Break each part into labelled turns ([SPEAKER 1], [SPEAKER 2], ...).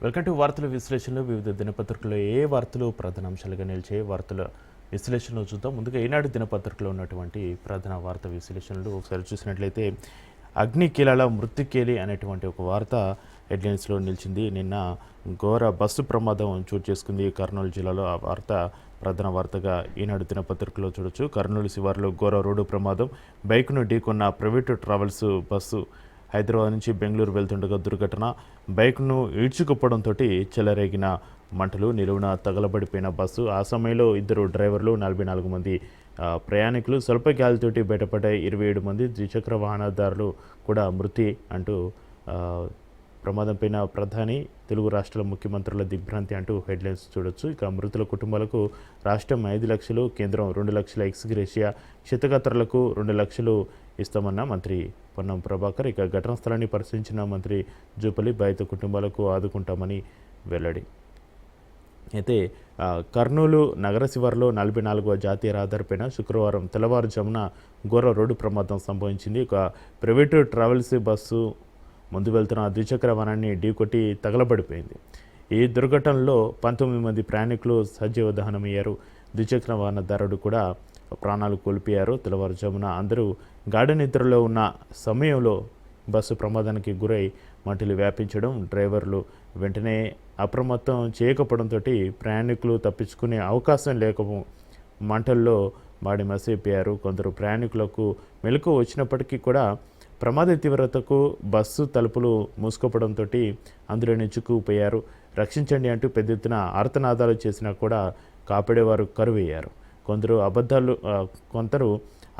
[SPEAKER 1] Welcome to వార్తల విశ్లేషణలో వివిధ దినపత్రికల్లో ఏ వార్తలు ప్రధాన అంశాలుగా నిలిచే వార్తల విశ్లేషణలో చూద్దాం. ముందుగా ఈనాడు దినపత్రికలో ఉన్నటువంటి ప్రధాన వార్త విశ్లేషణలు ఒకసారి చూసినట్లయితే అగ్నికీలాల మృత్యుకేలి అనేటువంటి ఒక వార్త హెడ్లైన్స్లో నిలిచింది. నిన్న ఘోర బస్సు ప్రమాదం చోటు చేసుకుంది కర్నూలు జిల్లాలో. ఆ వార్త ప్రధాన వార్తగా ఈనాడు దినపత్రికలో చూడొచ్చు. కర్నూలు శివారులో ఘోర రోడ్డు ప్రమాదం, బైక్ను ఢీకొన్న ప్రైవేటు ట్రావెల్స్ బస్సు. హైదరాబాద్ నుంచి బెంగళూరు వెళ్తుండగా దుర్ఘటన, బైక్ను ఈడ్చుకుపోవడంతో చెలరేగిన మంటలు, నిలువున తగలబడిపోయిన బస్సు. ఆ సమయంలో ఇద్దరు డ్రైవర్లు, 44 మంది ప్రయాణికులు స్వల్ప గాలితోటి బయటపడ్డాయి. 27 మంది ద్విచక్ర వాహనదారులు కూడా మృతి అంటూ ప్రమాదంపైన ప్రధాని, తెలుగు రాష్ట్రాల ముఖ్యమంత్రుల దిగ్భ్రాంతి అంటూ హెడ్లైన్స్ చూడొచ్చు. ఇక మృతుల కుటుంబాలకు రాష్ట్రం 5 లక్షలు, కేంద్రం 2 లక్షల ఎక్స్గ్రేషియా, క్షతగాత్రులకు 2 లక్షలు ఇస్తామన్న మంత్రి పొన్నం ప్రభాకర్. ఇక ఘటనా స్థలాన్ని పరిశీలించిన మంత్రి జూపల్లి బాధిత కుటుంబాలకు ఆదుకుంటామని వెల్లడి. అయితే కర్నూలు నగర శివారులో 44వ జాతీయ రహదారిపైన శుక్రవారం తెల్లవారుజామున ఘోర రోడ్డు ప్రమాదం సంభవించింది. ఒక ప్రైవేటు ట్రావెల్స్ బస్సు ముందు వెళ్తున్న ద్విచక్ర వాహనాన్ని ఢీకొట్టి తగలబడిపోయింది. ఈ దుర్ఘటనలో 19 మంది ప్రయాణికులు సజీవ దహనమయ్యారు. ద్విచక్ర వాహనదారుడు కూడా ప్రాణాలు కోల్పోయారు. తెల్లవారుజామున అందరూ గాఢ నిద్రలో ఉన్న సమయంలో బస్సు ప్రమాదానికి గురై మంటలు వ్యాపించడం, డ్రైవర్లు వెంటనే అప్రమత్తం చేయకపోవడంతో ప్రయాణికులు తప్పించుకునే అవకాశం లేక మంటల్లో మాడి మసైపోయారు. కొందరు ప్రయాణికులకు మెలకువ వచ్చినప్పటికీ కూడా ప్రమాద తీవ్రతకు బస్సు తలుపులు మూసుకోవడంతో అందులోనే చిక్కుకుపోయారు. రక్షించండి అంటూ పెద్ద ఎత్తున ఆర్తనాదాలు చేసినా కూడా కాపాడేవారు కరువయ్యారు. కొందరు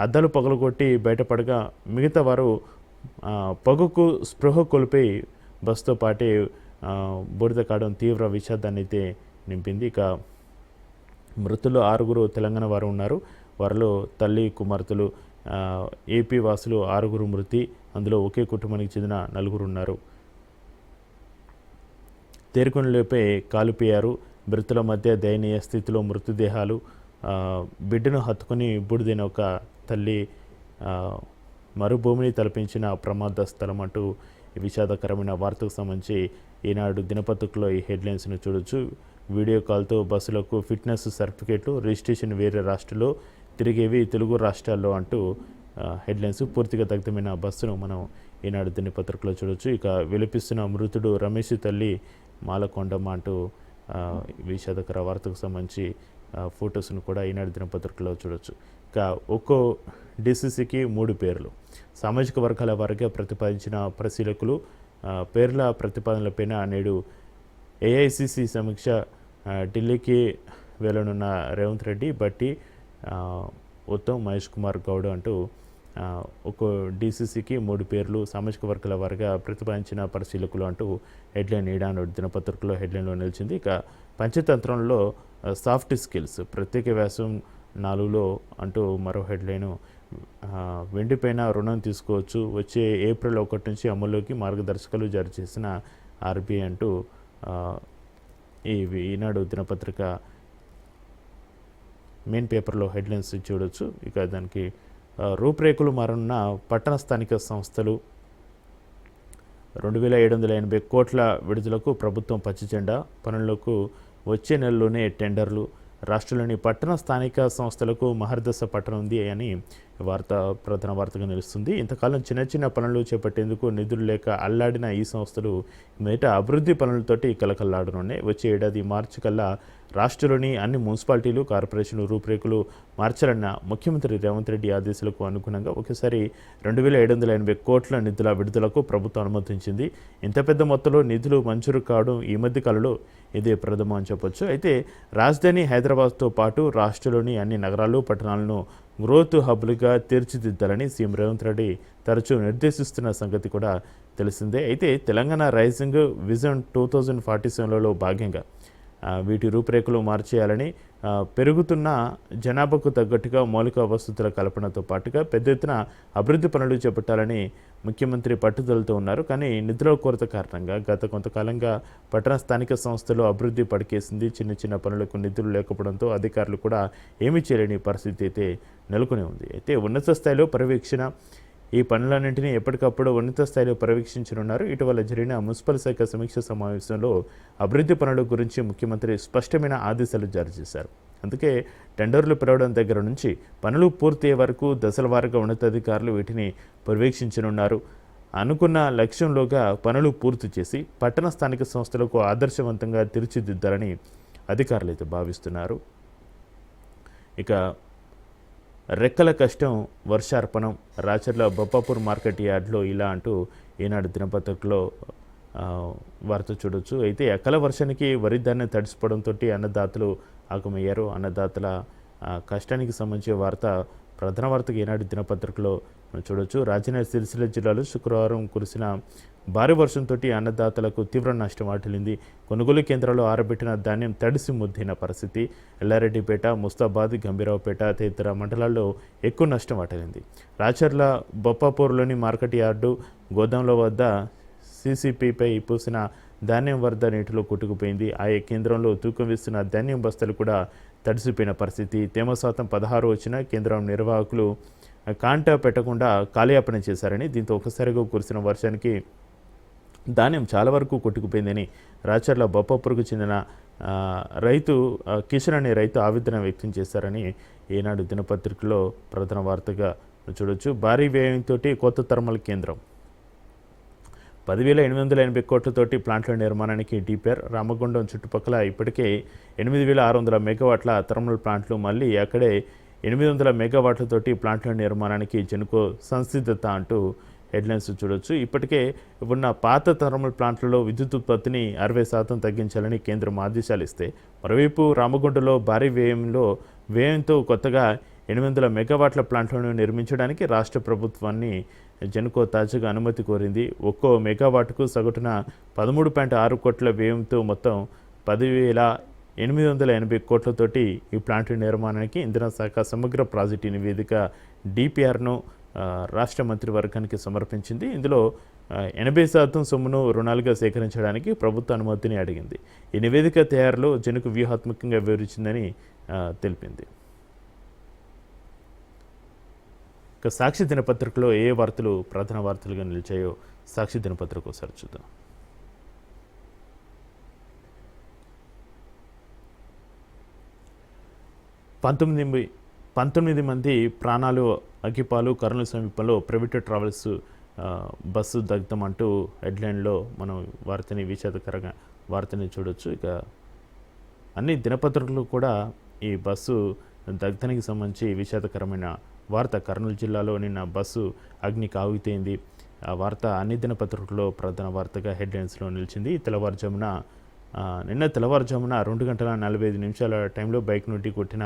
[SPEAKER 1] అద్దాలు పగలగొట్టి బయటపడగా మిగతా వారు పొగకు స్పృహ కోల్పోయి బస్సుతో పాటే బురద కావడం తీవ్ర విషాదాన్ని అయితే నింపింది. ఇక మృతులు 6 తెలంగాణ వారు ఉన్నారు. వారిలో తల్లి, కుమార్తెలు, ఏపీ వాసులు 6 మృతి. అందులో ఒకే కుటుంబానికి చెందిన 4 ఉన్నారు. తేరుకొనలేపై కాలిపోయారు. మృతుల మధ్య దయనీయ స్థితిలో మృతదేహాలు. బిడ్డను హత్తుకుని బూడిదైన ఒక తల్లి మరుభూమిని తలపించిన ప్రమాద స్థలం అంటూ విషాదకరమైన వార్తకు సంబంధించి ఈనాడు దినపత్రికలో ఈ హెడ్లైన్స్ను చూడొచ్చు. వీడియో కాల్తో బస్సులకు ఫిట్నెస్ సర్టిఫికేట్లు, రిజిస్ట్రేషన్ వేరే రాష్ట్రంలో తిరిగేవి తెలుగు రాష్ట్రాల్లో అంటూ హెడ్లైన్స్. పూర్తిగా దగ్ధమైన బస్సును మనం ఈనాడు దినపత్రికలో చూడొచ్చు. ఇక విలపిస్తున్న మృతుడు రమేష్ తల్లి మాలకొండమ్మ అంటూ విషాదకర వార్తకు సంబంధించి ఫొటోస్ను కూడా ఈనాడు దినపత్రికలో చూడొచ్చు. ఇక ఒక్కో డిసిసికి 3 పేర్లు. సామాజిక వర్గాల వారిగా ప్రతిపాదించిన పరిశీలకులు పేర్ల ప్రతిపాదనలపైన నేడు ఏఐసిసి సమీక్ష. ఢిల్లీకి వెళ్ళనున్న రేవంత్ రెడ్డి, బట్టి, ఉత్తమ్, మహేష్ కుమార్ గౌడ్ అంటూ ఒక్కో డిసిసికి 3 పేర్లు సామాజిక వర్గాల వారిగా ప్రతిపాదించిన పరిశీలకులు అంటూ హెడ్లైన్ ఈనాడు దినపత్రికలో హెడ్లైన్లో నిలిచింది. ఇక పంచతంత్రంలో సాఫ్ట్ స్కిల్స్ ప్రత్యేక వ్యాసం 4లో అంటూ మరో హెడ్లైను. వెండిపైన రుణం తీసుకోవచ్చు, వచ్చే ఏప్రిల్ 1 నుంచి అమల్లోకి మార్గదర్శకాలు జారీ చేసిన ఆర్బీఐ అంటూ ఈనాడు దినపత్రిక మెయిన్ పేపర్లో హెడ్లైన్స్ చూడొచ్చు. ఇక దానికి రూపురేఖలు మారనున్న పట్టణ స్థానిక సంస్థలు. 2780 కోట్ల విడుదలకు ప్రభుత్వం పచ్చిజెండా. పనులకు వచ్చే నెలలోనే టెండర్లు. రాష్ట్రంలోని పట్టణ స్థానిక సంస్థలకు మహర్దశ పట్టనుంది అని ప్రధాన వార్తగా నిలుస్తుంది. ఇంతకాలం చిన్న చిన్న పనులు చేపట్టేందుకు నిధులు లేక అల్లాడిన ఈ సంస్థలు మొదట అభివృద్ధి పనులతోటి కలకల్లాడనున్నాయి. వచ్చే ఏడాది మార్చి కల్లా రాష్ట్రంలోని అన్ని మున్సిపాలిటీలు, కార్పొరేషన్లు రూపురేఖలు మార్చాలన్న ముఖ్యమంత్రి రేవంత్ రెడ్డి ఆదేశాలకు అనుగుణంగా ఒకేసారి 2780 కోట్ల నిధుల విడుదలకు ప్రభుత్వం అనుమతించింది. ఇంత పెద్ద మొత్తంలో నిధులు మంజూరు కావడం ఈ మధ్య కాలంలో ఇదే ప్రథమం అని చెప్పొచ్చు. అయితే రాజధాని హైదరాబాద్తో పాటు రాష్ట్రంలోని అన్ని నగరాలు, పట్టణాలను గ్రోత్ హబ్లుగా తీర్చిదిద్దాలని సీఎం రేవంత్ రెడ్డి తరచూ నిర్దేశిస్తున్న సంగతి కూడా తెలిసిందే. అయితే తెలంగాణ రైజింగ్ విజన్ 2047లో భాగంగా వీటి రూపురేఖలు మార్చేయాలని, పెరుగుతున్న జనాభాకు తగ్గట్టుగా మౌలిక వసతుల కల్పనతో పాటుగా పెద్ద ఎత్తున అభివృద్ధి పనులు చేపట్టాలని ముఖ్యమంత్రి పట్టుదలతో ఉన్నారు. కానీ నిధుల కొరత కారణంగా గత కొంతకాలంగా పట్టణ స్థానిక సంస్థలు అభివృద్ధి పడికేసింది. చిన్న చిన్న పనులకు నిధులు లేకపోవడంతో అధికారులు కూడా ఏమీ చేయలేని పరిస్థితి అయితే నెలకొని ఉంది. అయితే ఉన్నత స్థాయిలో పర్యవేక్షణ ఈ పనులన్నింటినీ ఎప్పటికప్పుడు ఉన్నత స్థాయిలో పర్యవేక్షించనున్నారు. ఇటీవల జరిగిన మున్సిపల్ శాఖ సమీక్ష సమావేశంలో అభివృద్ధి పనుల గురించి ముఖ్యమంత్రి స్పష్టమైన ఆదేశాలు జారీ చేశారు. అందుకే టెండర్లు పిలవడం దగ్గర నుంచి పనులు పూర్తయ్యే వరకు దశల వారీగా ఉన్నతాధికారులు వీటిని పర్యవేక్షించనున్నారు. అనుకున్న లక్ష్యంలోగా పనులు పూర్తి చేసి పట్టణ స్థానిక సంస్థలకు ఆదర్శవంతంగా తీర్చిదిద్దాలని అధికారులు అయితే భావిస్తున్నారు. ఇక రెక్కల కష్టం వర్షార్పణం రాచర్ల బొప్పాపూర్ మార్కెట్ యార్డ్లో ఇలా అంటూ ఈనాడు దినపత్రికలో వార్త చూడొచ్చు. అయితే అకాల వర్షానికి వరి ధాన్యం తడిసిపోవడంతో అన్నదాతలు ఆగమయ్యారు. అన్నదాతల కష్టానికి సంబంధించిన వార్త ప్రధాన వార్తకు ఈనాడు దినపత్రికలో చూడొచ్చు. రాజన్న సిరిసిల్ల జిల్లాలో శుక్రవారం కురిసిన భారీ వర్షంతో అన్నదాతలకు తీవ్ర నష్టం వాటిల్లింది. కొనుగోలు కేంద్రాల్లో ఆరబెట్టిన ధాన్యం తడిసి ముద్దైన పరిస్థితి. ఎల్లారెడ్డిపేట, ముస్తాబాద్, గంభీరావుపేట తదితర మండలాల్లో ఎక్కువ నష్టం వాటిల్లింది. రాచర్ల బొప్పాపూర్లోని మార్కెట్ యార్డు గోదాంల వద్ద సీసీపీపై పూసిన ధాన్యం వరద నీటిలో కొట్టుకుపోయింది. ఆయా కేంద్రంలో తూకం వేస్తున్న ధాన్యం బస్తాలు కూడా తడిసిపోయిన పరిస్థితి. తేమ శాతం 16 వచ్చిన కేంద్రం నిర్వాహకులు కాంటా పెట్టకుండా కాలయాపన చేశారని, దీంతో ఒకసారిగా కురిసిన వర్షానికి ధాన్యం చాలా వరకు కొట్టుకుపోయిందని రాచర్ల బొప్పాపూర్కు చెందిన రైతు కిషన్ అనే రైతు ఆవేదన వ్యక్తం చేశారని ఈనాడు దినపత్రికలో ప్రధాన వార్తగా చూడొచ్చు. భారీ వ్యయంతో కొత్త థర్మల్ కేంద్రం 10,880 కోట్లతోటి ప్లాంట్ల నిర్మాణానికి డిపిఆర్. రామగుండం చుట్టుపక్కల ఇప్పటికే 8,600 మెగావాట్ల థర్మల్ ప్లాంట్లు, మళ్ళీ అక్కడే 800 మెగావాట్లతోటి ప్లాంట్ల నిర్మాణానికి జెన్కో సంసిద్ధత అంటూ హెడ్లైన్స్ చూడొచ్చు. ఇప్పటికే ఉన్న పాత థర్మల్ ప్లాంట్లలో విద్యుత్ ఉత్పత్తిని 60% తగ్గించాలని కేంద్రం ఆదేశాలు ఇస్తే, మరోవైపు రామగుండలో భారీ వ్యయంతో కొత్తగా 800 మెగావాట్ల ప్లాంట్లను నిర్మించడానికి రాష్ట్ర ప్రభుత్వాన్ని జెన్కో తాజాగా అనుమతి కోరింది. ఒక్కో మెగావాట్కు సగటున 13.6 కోట్ల వ్యయంతో మొత్తం 10,880 కోట్లతోటి ఈ ప్లాంట్ నిర్మాణానికి ఇంధన శాఖ సమగ్ర ప్రాజెక్టు నివేదిక డిపిఆర్ను రాష్ట్ర మంత్రివర్గానికి సమర్పించింది. ఇందులో 80% సొమ్మును రుణాలుగా సేకరించడానికి ప్రభుత్వ అనుమతిని అడిగింది. ఈ నివేదిక తయారులో జెన్కో వ్యూహాత్మకంగా వివరించిందని తెలిపింది. ఇక సాక్షి దినపత్రికలో ఏ వార్తలు ప్రధాన వార్తలుగా నిలిచాయో సాక్షి దినపత్రిక ఒకసారి చూద్దాం. పంతొమ్మిది మంది ప్రాణాలు అగ్గిపాలు. కర్నూలు సమీపంలో ప్రైవేట్ ట్రావెల్స్ బస్సు దగ్ధం అంటూ హెడ్లైన్లో మనం వార్తని విషాదకరంగా వార్తని చూడొచ్చు. ఇక అన్ని దినపత్రికలు కూడా ఈ బస్సు దగ్ధానికి సంబంధించి విషాదకరమైన వార్త. కర్నూలు జిల్లాలో నిన్న బస్సు అగ్నికి ఆవితైంది. ఆ వార్త అన్ని దినపత్రికల్లో ప్రధాన వార్తగా హెడ్లైన్స్లో నిలిచింది. నిన్న తెల్లవారుజామున 2:45 టైంలో బైక్ నుండి కొట్టిన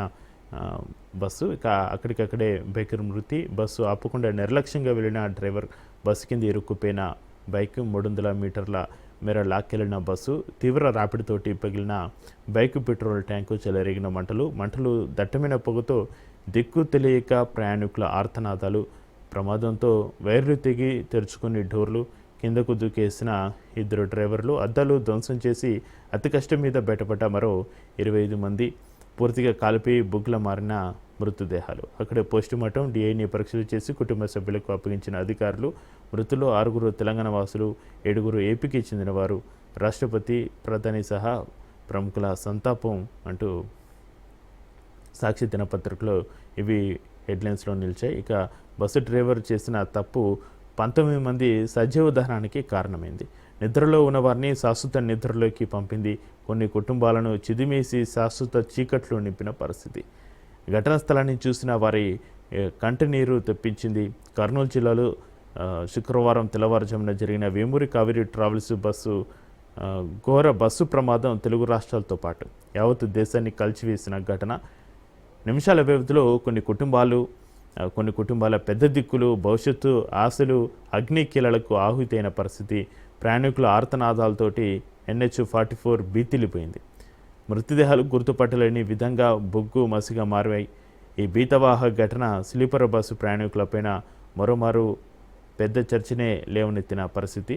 [SPEAKER 1] బస్సు. ఇక అక్కడికక్కడే బైకర్ మృతి. బస్సు ఆపకుండా నిర్లక్ష్యంగా వెళ్ళిన డ్రైవర్, బస్సు కింద ఇరుక్కుపోయిన బైక్, 300 మీటర్ల మేర లాక్కెళ్లిన బస్సు, తీవ్ర రాపిడితోటి పగిలిన బైక్, పెట్రోల్ ట్యాంకు, చెలరేగిన మంటలు దట్టమైన పొగతో దిక్కు తెలియక ప్రయాణికుల ఆర్తనాదాలు. ప్రమాదంతో వైర్లు తెగి తెరుచుకుని డోర్లు, కిందకు దూకేసిన 2 డ్రైవర్లు, అద్దాలు ధ్వంసం చేసి అతి కష్టం మీద బయటపడ్డ మరో 25 మంది, పూర్తిగా కాలిపోయి బుగ్గుల మారిన మృతదేహాలు. అక్కడే పోస్టుమార్టం, డిఎన్ఏ పరీక్షలు చేసి కుటుంబ సభ్యులకు అప్పగించిన అధికారులు. మృతుల్లో 6 తెలంగాణ వాసులు, 7 ఏపీకి చెందినవారు. రాష్ట్రపతి, ప్రధాని సహా ప్రముఖుల సంతాపం అంటూ సాక్షి దినపత్రికలో ఇవి హెడ్లైన్స్లో నిలిచాయి. ఇక బస్సు డ్రైవర్ చేసిన తప్పు 19 మంది సజీవ దహనానికి కారణమైంది. నిద్రలో ఉన్నవారిని శాశ్వత నిద్రలోకి పంపింది. కొన్ని కుటుంబాలను చిదిమేసి శాశ్వత చీకట్లు నింపిన పరిస్థితి. ఘటనా స్థలాన్ని చూసిన వారి కంటినీరు తెప్పించింది. కర్నూలు జిల్లాలో శుక్రవారం తెల్లవారుజామున జరిగిన వేమూరి కావేరీ ట్రావెల్స్ ఘోర బస్సు ప్రమాదం తెలుగు రాష్ట్రాలతో పాటు యావత్ దేశాన్ని కలిచివేసిన ఘటన. నిమిషాల వ్యవధిలో కొన్ని కుటుంబాల పెద్ద దిక్కులు, భవిష్యత్తు ఆశలు అగ్నికీలలకు ఆహుతైన పరిస్థితి. ప్రయాణికుల ఆర్తనాదాలతోటి NH-44 బీతిల్లిపోయింది. మృతదేహాలు గుర్తుపట్టలేని విధంగా బొగ్గు మసిగా మారాయి. ఈ భీతవాహ ఘటన స్లీపర్ బస్సు ప్రయాణికులపైన మరోమారు పెద్ద చర్చనే లేవనెత్తిన పరిస్థితి.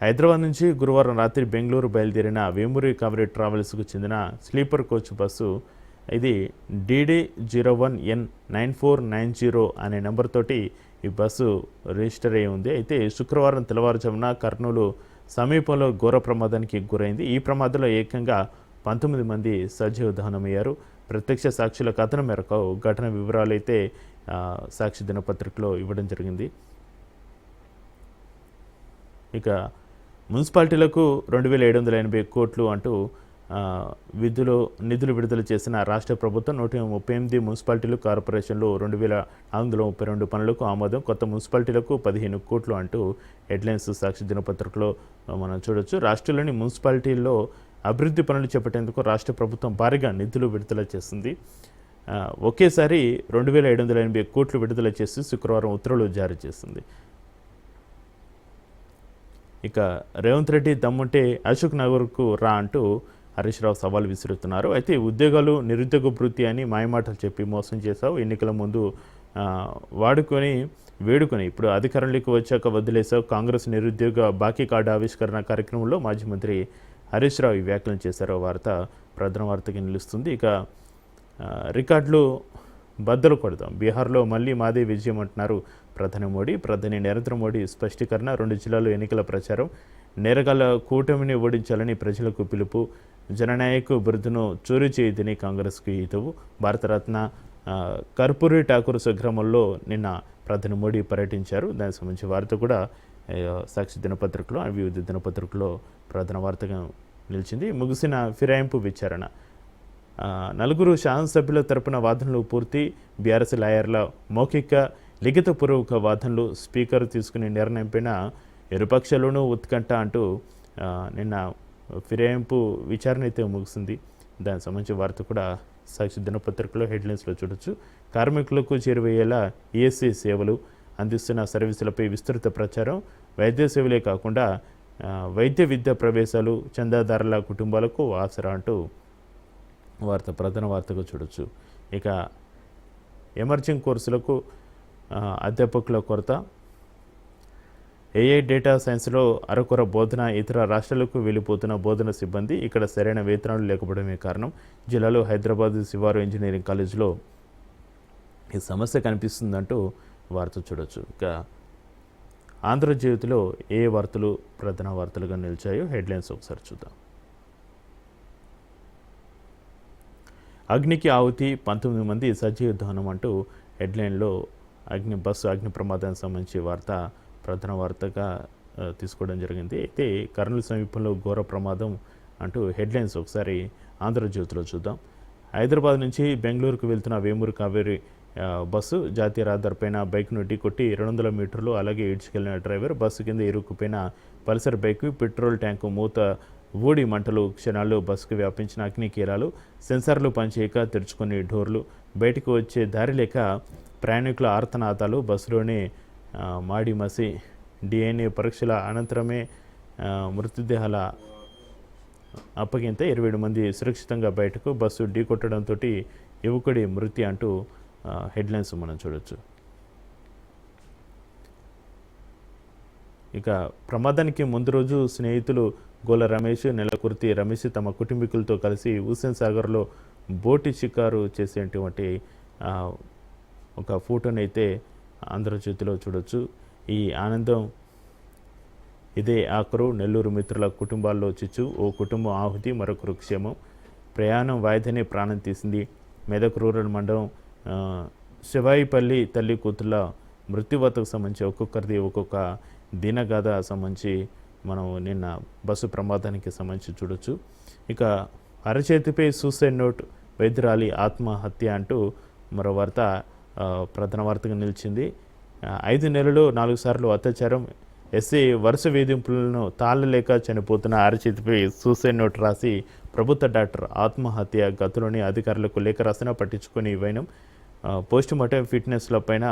[SPEAKER 1] హైదరాబాద్ నుంచి గురువారం రాత్రి బెంగళూరు బయలుదేరిన వేమూరి కావేరీ ట్రావెల్స్కు చెందిన స్లీపర్ కోచ్ బస్సు ఇది DD01N9490 అనే నెంబర్ తోటి ఈ బస్సు రిజిస్టర్ అయి ఉంది. అయితే శుక్రవారం తెల్లవారుజామున కర్నూలు సమీపంలో ఘోర ప్రమాదానికి గురైంది. ఈ ప్రమాదంలో ఏకంగా 19 మంది సజీవ దహనమయ్యారు. ప్రత్యక్ష సాక్షుల కథనం మేరకు ఘటన వివరాలు అయితే సాక్షి దినపత్రికలో ఇవ్వడం జరిగింది. ఇక మున్సిపాలిటీలకు 2780 కోట్లు అంటూ నిధులు విడుదల చేసిన రాష్ట్ర ప్రభుత్వం 138 మున్సిపాలిటీలు, కార్పొరేషన్లు 2432 పనులకు ఆమోదం, కొత్త మున్సిపాలిటీలకు 15 కోట్లు అంటూ హెడ్లైన్స్ సాక్షి దినపత్రికలో మనం చూడొచ్చు. రాష్ట్రంలోని మున్సిపాలిటీల్లో అభివృద్ధి పనులు చేపట్టేందుకు రాష్ట్ర ప్రభుత్వం భారీగా నిధులు విడుదల చేస్తుంది. ఒకేసారి 2780 కోట్లు విడుదల చేసి శుక్రవారం ఉత్తర్వులు జారీ చేస్తుంది. ఇక రేవంత్ రెడ్డి దమ్ముంటే అశోక్ నగర్కు రా అంటూ హరీష్ రావు సవాల్ విసురుతున్నారు. అయితే ఉద్యోగాలు నిరుద్యోగ భృతి అని మాయమాటలు చెప్పి మోసం చేశావు, ఎన్నికల ముందు వేడుకొని ఇప్పుడు అధికారంలోకి వచ్చాక వదిలేశావు. కాంగ్రెస్ నిరుద్యోగ బాకీ కార్డు ఆవిష్కరణ కార్యక్రమంలో మాజీ మంత్రి హరీష్ రావు ఈ వ్యాఖ్యలు చేశారో వార్త ప్రధాన వార్తగా నిలుస్తుంది. ఇక రికార్డులు బద్దలు కొడదాం, బీహార్లో మళ్ళీ మాదే విజయం అంటున్నారు ప్రధాని నరేంద్ర మోడీ స్పష్టీకరణ. 2 జిల్లాల్లో ఎన్నికల ప్రచారం, నేరగాళ్ల కూటమిని ఓడించాలని ప్రజలకు పిలుపు, జననాయక్ బిరుదును చోరీ చేయదని కాంగ్రెస్కు హితవు. భారతరత్న కర్పూరి ఠాకూర్ స్వగ్రామంలో నిన్న ప్రధాని మోడీ పర్యటించారు. దానికి సంబంధించి వార్త కూడా సాక్షి దినపత్రికలో, వివిధ దినపత్రికలో ప్రధాన వార్తగా నిలిచింది. ముగిసిన ఫిరాయింపు విచారణ, 4 శాసనసభ్యుల తరపున వాదనలు పూర్తి, బీఆర్ఎస్ లాయర్ల మౌఖిక లిఖితపూర్వక వాదనలు, స్పీకర్ తీసుకునే నిర్ణయంపైన ఇరుపక్షాల్లోనూ ఉత్కంఠ అంటూ నిన్న ఫిరాయింపు విచారణ అయితే ముగిసింది. దానికి సంబంధించిన వార్త కూడా సాక్షి దినపత్రికలో హెడ్లైన్స్లో చూడొచ్చు. కార్మికులకు చేరువయ్యేలా ఈఎస్ఐ సేవలు అందిస్తున్న సర్వీసులపై విస్తృత ప్రచారం, వైద్య సేవలే కాకుండా వైద్య విద్యా ప్రవేశాలు చందాదారుల కుటుంబాలకు ఆసరా అంటూ వార్త ప్రధాన వార్తగా చూడొచ్చు. ఇక ఎమర్జింగ్ కోర్సులకు అధ్యాపకుల కొరత, ఏఐ డేటా సైన్స్లో అరకొర బోధన, ఇతర రాష్ట్రాలకు వెళ్ళిపోతున్న బోధన సిబ్బంది, ఇక్కడ సరైన వేతనాలు లేకపోవడమే కారణం. జిల్లాలో హైదరాబాద్ శివారు ఇంజనీరింగ్ కాలేజీలో ఈ సమస్య కనిపిస్తుందంటూ వార్త చూడొచ్చు. ఇక ఆంధ్రజ్యోతిలో ఏ వార్తలు ప్రధాన వార్తలుగా నిలిచాయో హెడ్లైన్స్ ఒకసారి చూద్దాం. అగ్నికి ఆహుతి, 19 మంది సజీవ దహనం అంటూ హెడ్లైన్లో బస్సు అగ్ని ప్రమాదానికి సంబంధించి వార్త ప్రధాన వార్తగా తీసుకోవడం జరిగింది. అయితే కర్నూలు సమీపంలో ఘోర ప్రమాదం అంటూ హెడ్లైన్స్ ఒకసారి ఆంధ్రజ్యోతిలో చూద్దాం. హైదరాబాద్ నుంచి బెంగళూరుకు వెళ్తున్న వేమూరు కావేరి బస్సు జాతీయ రహదారిపైన బైక్ను ఢీకొట్టి 200 మీటర్లు అలాగే ఈడ్చుకెళ్లిన డ్రైవర్, బస్సు కింద ఇరుక్కుపోయిన పల్సర్ బైక్, పెట్రోల్ ట్యాంకు మూత ఊడి మంటలు, క్షణాల్లో బస్సుకు వ్యాపించిన అగ్ని కీలాలు, సెన్సార్లు పనిచేయక తెరుచుకుని డోర్లు, బయటకు వచ్చే దారి లేక ప్రయాణికుల ఆర్తనాదాలు, బస్సులోనే మాడి మసి, డిఎన్ఏ పరీక్షల అనంతరమే మృతదేహాల అప్పగింత, 27 మంది సురక్షితంగా బయటకు, బస్సు ఢీకొట్టడంతో యువకుడి మృతి అంటూ హెడ్లైన్స్ మనం చూడొచ్చు. ఇక ప్రమాదానికి ముందు రోజు స్నేహితులు గోల రమేష్, నెలకుర్తి రమేష్ తమ కుటుంబీకులతో కలిసి హుస్సేన్ సాగర్లో బోటి షికారు చేసేటువంటి ఒక ఫోటోని అయితే ఆంధ్రజ్యోతిలో చూడొచ్చు. ఈ ఆనందం ఇదే ఆఖరు, నెల్లూరు మిత్రుల కుటుంబాల్లో చిచ్చు, ఓ కుటుంబం ఆహుతి, మరొకరు క్షేమం, ప్రయాణం వాయిదానే ప్రాణం తీసింది. మెదక్ రూరల్ మండలం శివాయిపల్లి తల్లి కూతుళ్ళ మృత్యువార్తకు సంబంధించి ఒక్కొక్కరిది ఒక్కొక్క దీనగాథ సంబంధించి మనం నిన్న బస్సు ప్రమాదానికి సంబంధించి చూడొచ్చు. ఇక అరచేతిపై సూసైడ్ నోట్, వైద్యురాలి ఆత్మహత్య అంటూ మరో వార్త ప్రధాన వార్తగా నిలిచింది. 5 నెలలు 4 సార్లు అత్యాచారం, ఎస్ఐ వరుస వేధింపులను తాళలేక చనిపోతున్న అరచేతిపై సూసైడ్ నోట్ రాసి ప్రభుత్వ డాక్టర్ ఆత్మహత్య, గతంలోని అధికారులకు లేఖ రాసినా పట్టించుకొని వైనం, పోస్ట్ మార్టం ఫిట్నెస్లపైన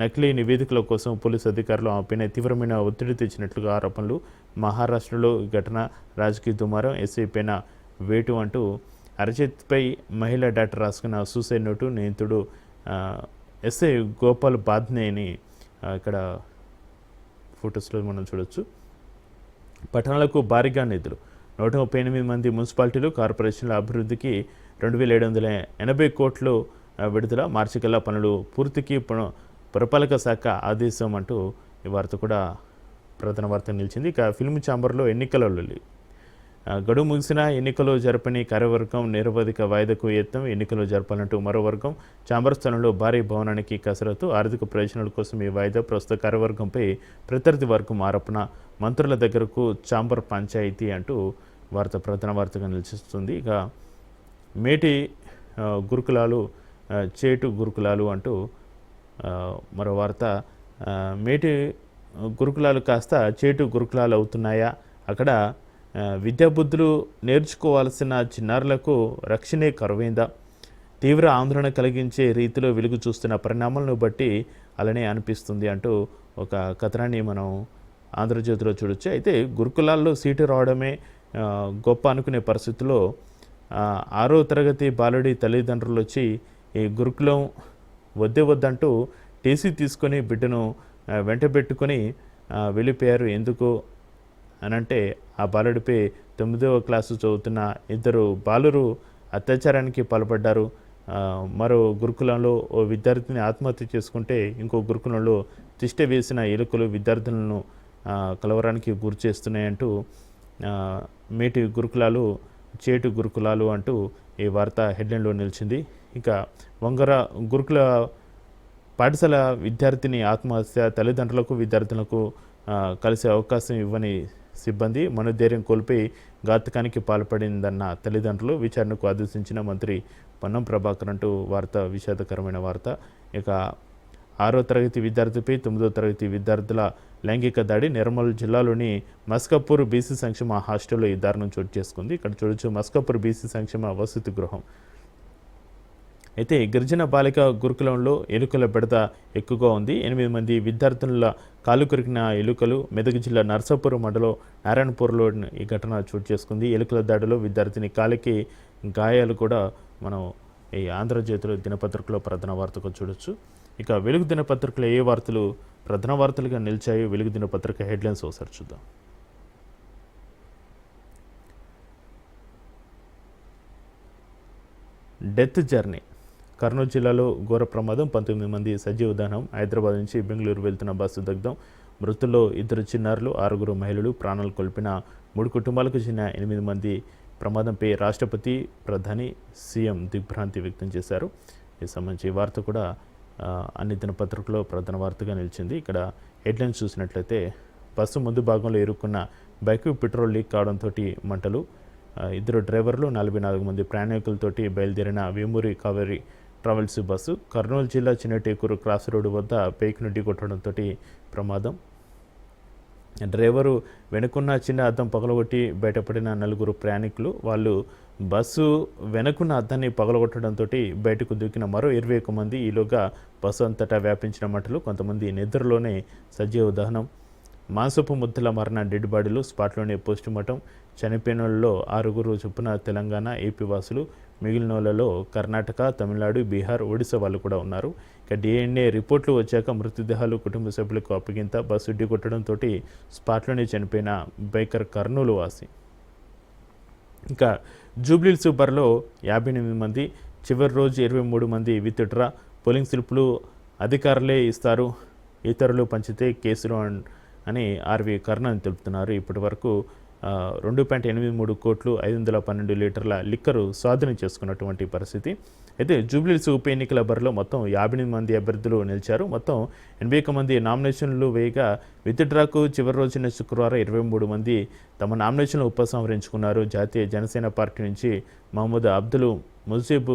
[SPEAKER 1] నకిలీ నివేదికల కోసం పోలీసు అధికారులు ఆమెపైన తీవ్రమైన ఒత్తిడి తెచ్చినట్లుగా ఆరోపణలు, మహారాష్ట్రలో ఘటన, రాజకీయ దుమారం, ఎస్ఐ పైన వేటు అంటూ అరచేతిపై మహిళా డాక్టర్ రాసుకున్న సూసైడ్ నోటు, నిందితుడు ఎస్ఐ గోపాల్ బాద్నే అని ఇక్కడ ఫొటోస్లో మనం చూడొచ్చు. పట్టణాలకు భారీగా నిధులు, 138 మంది మున్సిపాలిటీలు, కార్పొరేషన్ల అభివృద్ధికి 2780 కోట్లు విడుదల, మార్చి కల్లా పనులు పూర్తికి పురపాలక శాఖ ఆదేశం అంటూ ఈ వార్త కూడా ప్రధాన వార్త నిలిచింది. ఇక ఫిల్మ్ ఛాంబర్లో ఎన్నికల లొల్లి. గడువు ముగిసిన ఎన్నికలు జరపని కార్యవర్గం నిరవధిక వాయిదాకు యత్నం, ఎన్నికలు జరపాలంటూ మరో వర్గం. ఛాంబర్ స్థలంలో భారీ భవనానికి కసరత్తు, ఆర్థిక ప్రయోజనాల కోసం ఈ వాయిదా. ప్రస్తుత కార్యవర్గంపై ప్రత్యర్థి వర్గం ఆరోపణ, మంత్రుల దగ్గరకు ఛాంబర్ పంచాయతీ అంటూ వార్త ప్రధాన వార్తగా నిలిచిస్తుంది. ఇక మేటి గురుకులాలు చేటు గురుకులాలు అంటూ మరో వార్త. మేటి గురుకులాలు కాస్త చేటు గురుకులాలు అవుతున్నాయా? అక్కడ విద్యాబుద్ధులు నేర్చుకోవాల్సిన చిన్నారులకు రక్షణే కరువైందా? తీవ్ర ఆందోళన కలిగించే రీతిలో వెలుగు చూస్తున్న పరిణామాలను బట్టి అలానే అనిపిస్తుంది అంటూ ఒక కథనాన్ని మనం ఆంధ్రజ్యోతిలో చూడొచ్చు. అయితే గురుకులాల్లో సీటు రావడమే గొప్ప అనుకునే పరిస్థితుల్లో 6వ తరగతి బాలుడి తల్లిదండ్రులు వచ్చి ఈ గురుకులం వద్దంటూ టీసీ తీసుకొని బిడ్డను వెంటబెట్టుకొని వెళ్ళిపోయారు. ఎందుకు అనంటే ఆ బాలుడిపై 9వ క్లాసు చదువుతున్న 2 బాలురు అత్యాచారానికి పాల్పడ్డారు. మరో గురుకులంలో ఓ విద్యార్థిని ఆత్మహత్య చేసుకుంటే ఇంకో గురుకులంలో తిష్ట వేసిన ఎలుకలు విద్యార్థులను కలవరానికి గురి చేస్తున్నాయంటూ మేటి గురుకులాలు చేటు గురుకులాలు అంటూ ఈ వార్త హెడ్లైన్లో నిలిచింది. ఇక వంగర గురుకుల పాఠశాల విద్యార్థిని ఆత్మహత్య, తల్లిదండ్రులకు విద్యార్థులకు కలిసే అవకాశం ఇవ్వని సిబ్బంది, మనోధైర్యం కోల్పోయి ఘాతకానికి పాల్పడిందన్న తల్లిదండ్రులు, విచారణకు ఆదేశించిన మంత్రి పొన్నం ప్రభాకర్ అంటూ వార్త విషాదకరమైన వార్త. ఇక 6వ తరగతి విద్యార్థిపై 9వ తరగతి విద్యార్థుల లైంగిక దాడి. నిర్మల్ జిల్లాలోని మస్కపూర్ బీసీ సంక్షేమ హాస్టల్లో ఈ దారుణం చోటు చేసుకుంది. ఇక్కడ చూడొచ్చు మస్కపూర్ బీసీ సంక్షేమ వసతి గృహం. అయితే గిరిజన బాలిక గురుకులంలో ఎలుకల బెడద ఎక్కువగా ఉంది. 8 మంది విద్యార్థుల కాలు కొరికిన ఎలుకలు. మెదక్ జిల్లా నర్సాపూర్ మండలం నారాయణపూర్లో ఈ ఘటన చోటు చేసుకుంది. ఎలుకల దాడిలో విద్యార్థిని కాలికి గాయాలు కూడా మనం ఈ ఆంధ్రజ్యోతిలో దినపత్రికలో ప్రధాన వార్తగా చూడొచ్చు. ఇక వెలుగు దినపత్రికలో ఏ వార్తలు ప్రధాన వార్తలుగా నిలిచాయో వెలుగు దినపత్రిక హెడ్లైన్స్ ఒకసారి చూద్దాం. Death journey. కర్నూలు జిల్లాలో ఘోర ప్రమాదం, 19 మంది సజీవ దహనం. హైదరాబాద్ నుంచి బెంగళూరు వెళ్తున్న బస్సు దగ్ధం. మృతుల్లో 2 చిన్నారులు, 6 మహిళలు. ప్రాణాలు కోల్పోయిన 3 కుటుంబాలకు చెందిన 8 మంది. ప్రమాదంపై రాష్ట్రపతి, ప్రధాని, సీఎం దిగ్భ్రాంతి వ్యక్తం చేశారు. ఈ సంబంధించి వార్త కూడా అన్ని దినపత్రికలో ప్రధాన వార్తగా నిలిచింది. ఇక్కడ హెడ్లైన్స్ చూసినట్లయితే బస్సు ముందు భాగంలో ఇరుక్కున్న బైక్ పెట్రోల్ లీక్ కావడంతో మంటలు. 2 డ్రైవర్లు, 44 మంది ప్రయాణికులతోటి బయలుదేరిన వేమూరి కావేరి ట్రావెల్స్ బస్సు కర్నూలు జిల్లా చిన్నటేకూరు క్రాస్ రోడ్డు వద్ద బైక్ను ఢీకొట్టడంతో ప్రమాదం. డ్రైవరు వెనుకున్న చిన్న అద్దం పగలగొట్టి బయటపడిన 4 ప్రయాణికులు. వాళ్ళు బస్సు వెనుకున్న అద్దాన్ని పగలగొట్టడంతో బయటకు దూకిన మరో 21 మంది. ఈలోగా బస్సు అంతటా వ్యాపించిన మంటలు. కొంతమంది నిద్రలోనే సజీవ దహనం. మాంసపు ముద్దల మారిన డెడ్ బాడీలు స్పాట్లోనే పోస్టుమార్టం. చనిపోయిన వాళ్ళలో 6 చొప్పున తెలంగాణ, ఏపీ వాసులు. మిగిలిన వాళ్ళలో కర్ణాటక, తమిళనాడు, బీహార్, ఒడిశా వాళ్ళు కూడా ఉన్నారు. ఇక DNA రిపోర్ట్లు వచ్చాక మృతదేహాలు కుటుంబ సభ్యులకు అప్పగింత. బస్సు ఢీకొట్టడంతో స్పాట్లోనే చనిపోయిన బైకర్ కర్నూలు వాసి. ఇంకా జూబ్లీహిల్స్ బరిలో 58 మంది. చివరి రోజు 23 మంది విత్డ్రా. పోలింగ్ స్లిప్పులు అధికారులే ఇస్తారు, ఇతరులు పంచితే కేసులు అని ఆర్వి కర్ణన్ తెలుపుతున్నారు. ఇప్పటి వరకు 2.83 కోట్లు 512 లీటర్ల లిక్కరు స్వాధీనం చేసుకున్నటువంటి పరిస్థితి. అయితే జూబ్లీహిల్స్ ఉప ఎన్నికల బరిలో మొత్తం 58 మంది అభ్యర్థులు నిలిచారు. మొత్తం 81 మంది నామినేషన్లు వేయగా విత్డ్రాకు చివరి రోజున శుక్రవారం 23 మంది తమ నామినేషన్లు ఉపసంహరించుకున్నారు. జాతీయ జనసేన పార్టీ నుంచి Mohammed Abdul Mujeeb,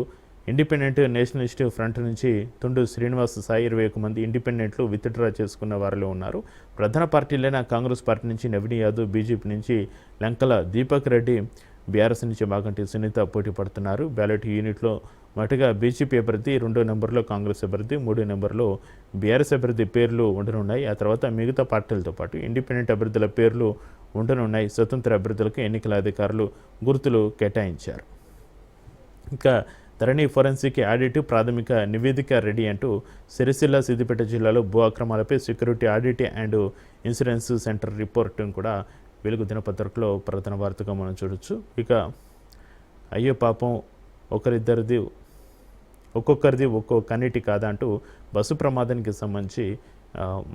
[SPEAKER 1] Independent Nationalist Front నుంచి తుండు శ్రీనివాస్ సాయి 21 మంది ఇండిపెండెంట్లు విత్డ్రా చేసుకున్న వారిలో ఉన్నారు. ప్రధాన పార్టీలైన కాంగ్రెస్ పార్టీ నుంచి నవీన్ యాదవ్, బీజేపీ నుంచి లంకల దీపక్ రెడ్డి, బీఆర్ఎస్ నుంచి మాగంటి సునీత పోటీ పడుతున్నారు. బ్యాలెట్ యూనిట్లో మొదటగా బీజేపీ అభ్యర్థి, 2వ నెంబర్లో కాంగ్రెస్ అభ్యర్థి, 3వ నెంబర్లో బీఆర్ఎస్ అభ్యర్థి పేర్లు ఉండనున్నాయి. ఆ తర్వాత మిగతా పార్టీలతో పాటు ఇండిపెండెంట్ అభ్యర్థుల పేర్లు ఉండనున్నాయి. స్వతంత్ర అభ్యర్థులకు ఎన్నికల అధికారులు గుర్తులు కేటాయించారు. ఇంకా ధరణి ఫోరెన్సిక్ ఆడిట్ ప్రాథమిక నివేదిక రెడీ అంటూ సిరిసిల్ల, సిద్దిపేట జిల్లాలో భూ అక్రమాలపై security audit and insurance centre రిపోర్టును కూడా వెలుగు దినపత్రికలో ప్రధాన వార్తగా మనం చూడొచ్చు. ఇక అయ్యో పాపం ఒక్కొక్కరిది ఒక్కో కన్నీటి కాదా అంటూ బస్సు ప్రమాదానికి సంబంధించి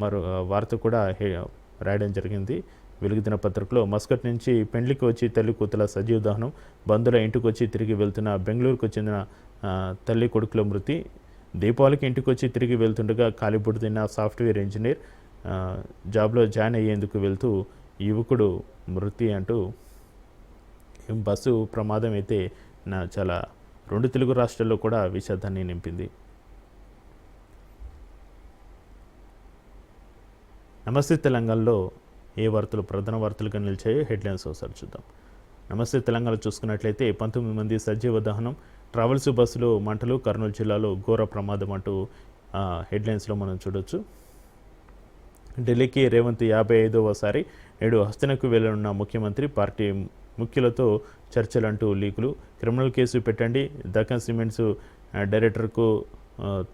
[SPEAKER 1] మరో వార్త కూడా రాయడం జరిగింది వెలుగు దినపత్రికలో. మస్కట్ నుంచి పెండ్లికి వచ్చి తల్లి కూతుల సజీవ దహనం, బంధువుల ఇంటికి వచ్చి తిరిగి వెళ్తున్న బెంగళూరుకు చెందిన తల్లి కొడుకుల మృతి, దీపావళికి ఇంటికి వచ్చి తిరిగి వెళ్తుండగా కాలిబుడ్డు తిన్న సాఫ్ట్వేర్ ఇంజనీర్, జాబ్లో జాయిన్ అయ్యేందుకు వెళ్తూ యువకుడు మృతి అంటూ బస్సు ప్రమాదం అయితే చాలా 2 తెలుగు రాష్ట్రాల్లో కూడా విషాదాన్ని నింపింది. నమస్తే తెలంగాణలో ఏ వార్తలు ప్రధాన వార్తలుగా నిలిచాయో హెడ్లైన్స్ ఒకసారి చూద్దాం. నమస్తే తెలంగాణ చూసుకున్నట్లయితే 19 మంది సజీవ దహనం, ట్రావెల్స్ బస్సులో మంటలు, కర్నూలు జిల్లాలో ఘోర ప్రమాదం అంటూ హెడ్లైన్స్లో మనం చూడొచ్చు. ఢిల్లీకి రేవంత్ 55వసారి నేడు హస్తనకు వెళ్లనున్న ముఖ్యమంత్రి, పార్టీ ముఖ్యులతో చర్చలంటూ లీకులు, క్రిమినల్ కేసు పెట్టండి, దక్కన్ సిమెంట్స్ డైరెక్టర్కు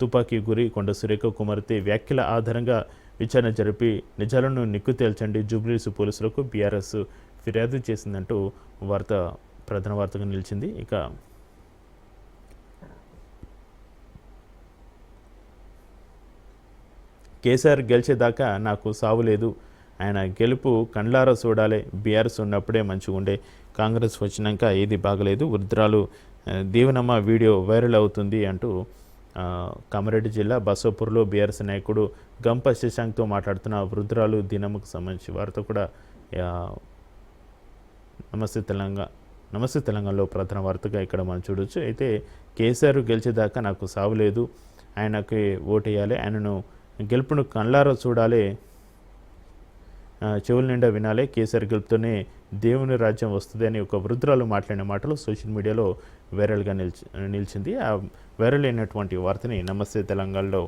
[SPEAKER 1] తుపాకీ గురి, కొండ సురేఖ కుమార్తె వ్యాఖ్యల ఆధారంగా విచారణ జరిపి నిజాలను నిక్కు తేల్చండి, జూబ్లీహిల్స్ పోలీసులకు బీఆర్ఎస్ ఫిర్యాదు చేసిందంటూ ప్రధాన వార్తగా నిలిచింది. ఇక కేసీఆర్ గెలిచేదాకా నాకు సావు లేదు, ఆయన గెలుపు కండ్లారా చూడాలి, బీఆర్ఎస్ ఉన్నప్పుడే మంచిగా ఉండే, కాంగ్రెస్ వచ్చినాక ఏది బాగలేదు, వృద్ధురాలు దీవెనమ్మ వీడియో వైరల్ అవుతుంది అంటూ కామారెడ్డి జిల్లా బసవపూర్లో బీఆర్ఎస్ నాయకుడు గంప శశాంక్తో మాట్లాడుతున్న వృద్ధురాలు దినమ్మకు సంబంధించి వార్త కూడా నమస్తే తెలంగాణలో ప్రధాన వార్తగా ఇక్కడ మనం చూడవచ్చు. అయితే కేసీఆర్ గెలిచేదాకా నాకు సావు లేదు, ఆయనకి ఓటేయాలి, ఆయనను గెలుపును కళ్ళారా చూడాలి, చెవుల నిండా వినాలి, కేసీఆర్ గెలుపుతోనే దేవుని రాజ్యం వస్తుంది అని ఒక వృద్ధురాలు మాట్లాడిన మాటలు సోషల్ మీడియాలో వైరల్గా నిలిచింది. ఆ వైరల్ అయినటువంటి వార్తని నమస్తే తెలంగాణలో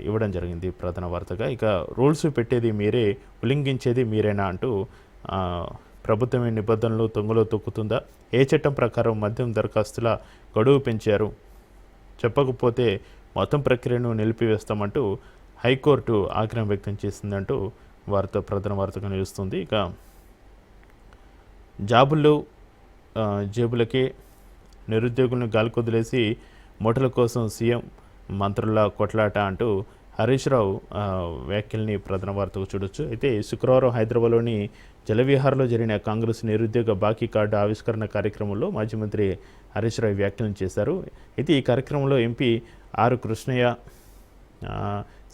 [SPEAKER 1] ఇవ్వడం జరిగింది ప్రధాన వార్తగా. ఇక రూల్స్ పెట్టేది మీరే, ఉల్లంఘించేది మీరేనా అంటూ ప్రభుత్వమే నిబంధనలు తొంగలో తొక్కుతుందా, ఏ చట్టం ప్రకారం మద్యం దరఖాస్తుల గడువు పెంచారు, చెప్పకపోతే మొత్తం ప్రక్రియను నిలిపివేస్తామంటూ హైకోర్టు ఆగ్రహం వ్యక్తం చేసిందంటూ ప్రధాన వార్తగా నిలుస్తుంది. ఇక జాబుల్లో జేబులకే నిరుద్యోగులను గాలికొదిలేసి మూటల కోసం సీఎం మంత్రుల కొట్లాట అంటూ హరీష్ రావు వ్యాఖ్యల్ని ప్రధాన వార్తకు చూడొచ్చు. అయితే శుక్రవారం హైదరాబాద్లోని జలవిహార్లో జరిగిన కాంగ్రెస్ నిరుద్యోగ బాకీ కార్డు ఆవిష్కరణ కార్యక్రమంలో మాజీ మంత్రి హరీష్ రావు వ్యాఖ్యలను చేశారు. అయితే ఈ కార్యక్రమంలో ఎంపీ ఆర్ కృష్ణయ్య,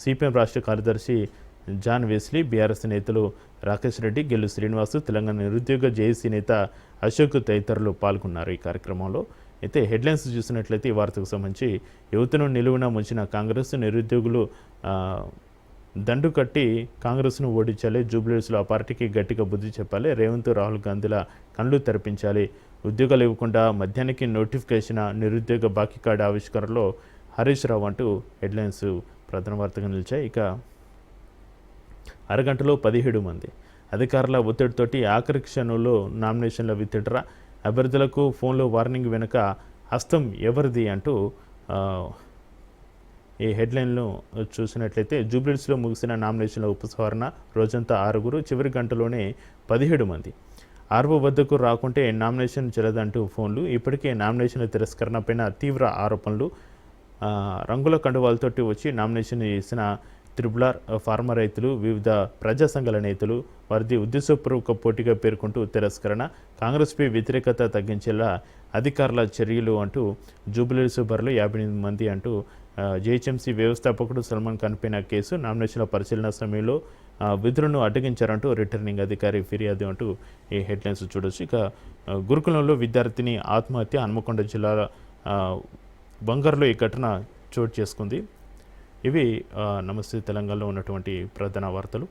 [SPEAKER 1] సిపిఎం రాష్ట్ర కార్యదర్శి జాన్ వెస్లీ, బీఆర్ఎస్ నేతలు రాకేష్ రెడ్డి, గెల్లు శ్రీనివాసు, తెలంగాణ నిరుద్యోగ జేఏసీ నేత అశోక్ తదితరులు పాల్గొన్నారు ఈ కార్యక్రమంలో. అయితే హెడ్లైన్స్ చూసినట్లయితే ఈ వార్తకు సంబంధించి యువతను నిలువున ముంచిన కాంగ్రెస్, నిరుద్యోగులు దండు కట్టి కాంగ్రెస్ను ఓడించాలి, జూబ్లీహిల్స్లో ఆ పార్టీకి గట్టిగా బుద్ధి చెప్పాలి, రేవంత్ రాహుల్ గాంధీల కళ్ళు తెరపించాలి, ఉద్యోగాలు ఇవ్వకుండా మధ్యాహ్నానికి నోటిఫికేషన్, నిరుద్యోగ బాకీ కార్డు ఆవిష్కరణలో హరీష్ రావు అంటూ హెడ్లైన్స్ ప్రధాన వార్తగా నిలిచాయి. ఇక అరగంటలో 17 మంది అధికారుల ఒత్తిడితోటి ఆఖరి క్షణంలో నామినేషన్ల విత్డ్రా, అభ్యర్థులకు ఫోన్లో వార్నింగ్ వెనుక హస్తం ఎవరిది అంటూ ఈ హెడ్లైన్ను చూసినట్లయితే జూబ్లీహిల్స్లో ముగిసిన నామినేషన్ల ఉపసంహరణ రోజంతా 6, చివరి గంటలోనే 17 మంది. ఆర్ఓ వద్దకు రాకుంటే నామినేషన్ చెల్లదంటూ ఫోన్లు, ఇప్పటికే నామినేషన్ల తిరస్కరణపైన తీవ్ర ఆరోపణలు, రంగుల కండువాలతోటి వచ్చి నామినేషన్ చేసిన త్రిబులార్ ఫార్మర్ రైతులు, వివిధ ప్రజా సంఘాల నేతలు వారిది ఉద్దేశపూర్వక పోటీగా పేర్కొంటూ తిరస్కరణ, కాంగ్రెస్పై వ్యతిరేకత తగ్గించేలా అధికారుల చర్యలు అంటూ జూబ్లీహిల్స్ బరిలో 58 మంది అంటూ జీహెచ్ఎంసీ వ్యవస్థాపకుడు సల్మాన్ ఖాన్ పైన కేసు, నామినేషన్ల పరిశీలన సమయంలో విధులను అడ్డగించారంటూ రిటర్నింగ్ అధికారి ఫిర్యాదు అంటూ ఈ హెడ్లైన్స్ చూడొచ్చు. ఇక గురుకులంలో విద్యార్థిని ఆత్మహత్య, హన్మకొండ జిల్లా బంగారులో ఈ ఘటన చోటు చేసుకుంది. ఇవి నమస్తే తెలంగాణలో ఉన్నటువంటి ప్రధాన వార్తలు.